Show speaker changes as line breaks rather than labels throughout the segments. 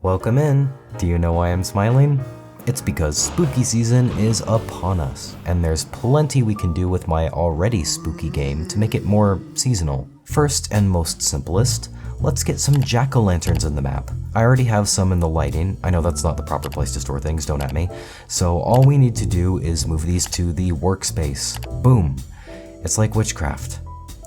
Welcome in. Do you know why I'm smiling? It's because spooky season is upon us, and there's plenty we can do with my already spooky game to make it more seasonal. First and most simplest, let's get some jack-o'-lanterns in the map. I already have some in the lighting. I know that's not the proper place to store things, don't at me. So all we need to do is move these to the workspace. Boom. It's like witchcraft.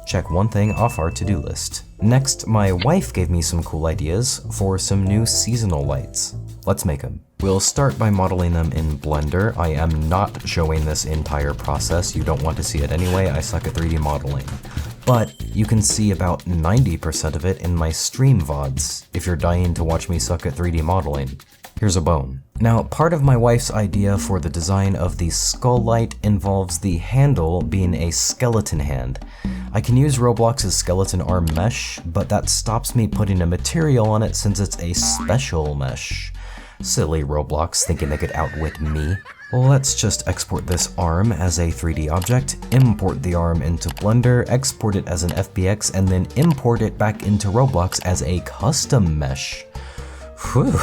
Check one thing off our to-do list. Next, my wife gave me some cool ideas for some new seasonal lights. Let's make them. We'll start by modeling them in Blender. I am not showing this entire process. You don't want to see it anyway. I suck at 3D modeling. But you can see about 90% of it in my stream VODs if you're dying to watch me suck at 3D modeling. Here's a bone. Now, part of my wife's idea for the design of the skull light involves the handle being a skeleton hand. I can use Roblox's skeleton arm mesh, but that stops me putting a material on it since it's a special mesh. Silly Roblox thinking they could outwit me. Well, let's just export this arm as a 3D object, import the arm into Blender, export it as an FBX, and then import it back into Roblox as a custom mesh. Whew.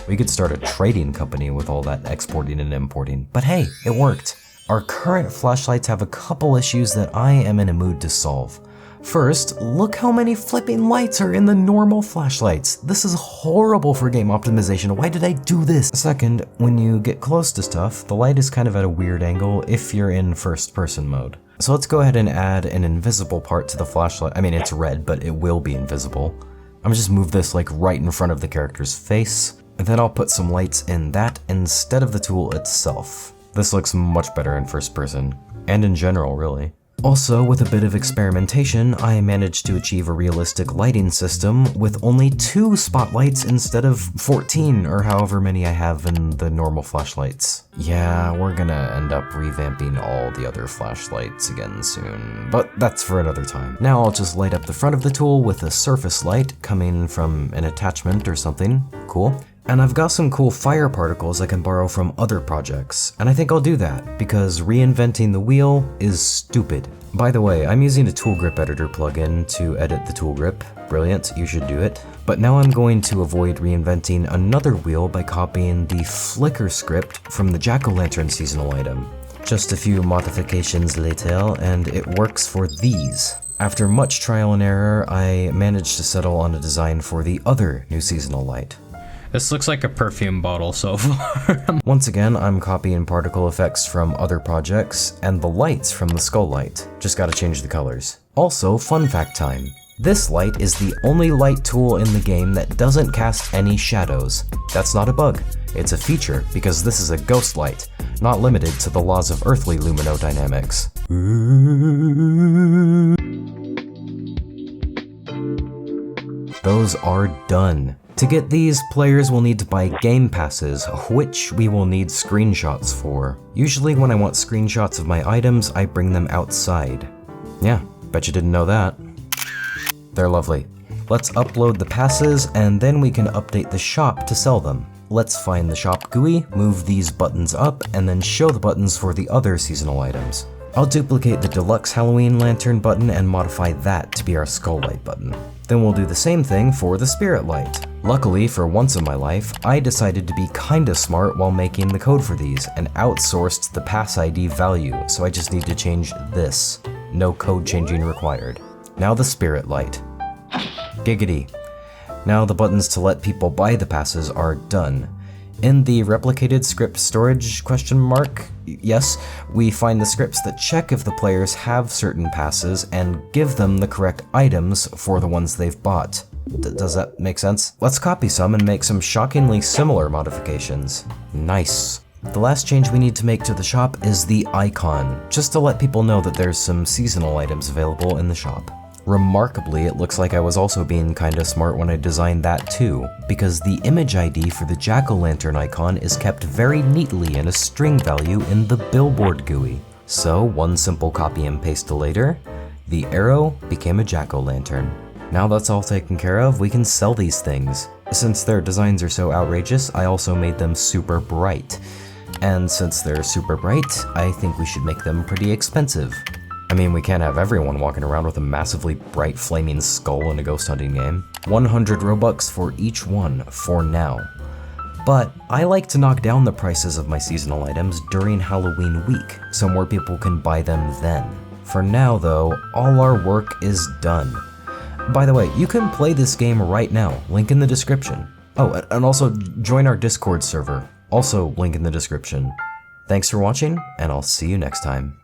We could start a trading company with all that exporting and importing, but hey, it worked. Our current flashlights have a couple issues that I am in a mood to solve. First, look how many flipping lights are in the normal flashlights. This is horrible for game optimization. Why did I do this? Second, when you get close to stuff, the light is kind of at a weird angle if you're in first person mode. So let's go ahead and add an invisible part to the flashlight. I mean, it's red, but it will be invisible. I'm gonna just move this like right in front of the character's face. And then I'll put some lights in that instead of the tool itself. This looks much better in first person, and in general, really. Also, with a bit of experimentation, I managed to achieve a realistic lighting system with only 2 spotlights instead of 14 or however many I have in the normal flashlights. Yeah, we're gonna end up revamping all the other flashlights again soon, but that's for another time. Now I'll just light up the front of the tool with a surface light coming from an attachment or something. Cool. And I've got some cool fire particles I can borrow from other projects, and I think I'll do that, because reinventing the wheel is stupid. By the way, I'm using a tool grip editor plugin to edit the tool grip. Brilliant, you should do it. But now I'm going to avoid reinventing another wheel by copying the flicker script from the jack-o'-lantern seasonal item. Just a few modifications later, and it works for these. After much trial and error, I managed to settle on a design for the other new seasonal light.
This looks like a perfume bottle so far.
Once again, I'm copying particle effects from other projects and the lights from the skull light. Just gotta change the colors. Also, fun fact time. This light is the only light tool in the game that doesn't cast any shadows. That's not a bug. It's a feature because this is a ghost light, not limited to the laws of earthly luminodynamics. Those are done. To get these, players will need to buy game passes, which we will need screenshots for. Usually when I want screenshots of my items, I bring them outside. Yeah, bet you didn't know that. They're lovely. Let's upload the passes, and then we can update the shop to sell them. Let's find the shop GUI, move these buttons up, and then show the buttons for the other seasonal items. I'll duplicate the deluxe Halloween lantern button and modify that to be our skull light button. Then we'll do the same thing for the spirit light. Luckily, for once in my life, I decided to be kinda smart while making the code for these and outsourced the pass ID value, so I just need to change this. No code changing required. Now the spirit light. Giggity. Now the buttons to let people buy the passes are done. In the replicated script storage ? Yes, we find the scripts that check if the players have certain passes and give them the correct items for the ones they've bought. Does that make sense? Let's copy some and make some shockingly similar modifications. Nice. The last change we need to make to the shop is the icon, just to let people know that there's some seasonal items available in the shop. Remarkably, it looks like I was also being kinda smart when I designed that too, because the image ID for the jack-o'-lantern icon is kept very neatly in a string value in the billboard GUI. So, one simple copy and paste later, the arrow became a jack-o'-lantern. Now that's all taken care of, we can sell these things. Since their designs are so outrageous, I also made them super bright. And since they're super bright, I think we should make them pretty expensive. I mean, we can't have everyone walking around with a massively bright flaming skull in a ghost hunting game. 100 Robux for each one for now. But I like to knock down the prices of my seasonal items during Halloween week, so more people can buy them then. For now though, all our work is done. By the way, you can play this game right now, link in the description. Oh, and also join our Discord server, also link in the description. Thanks for watching, and I'll see you next time.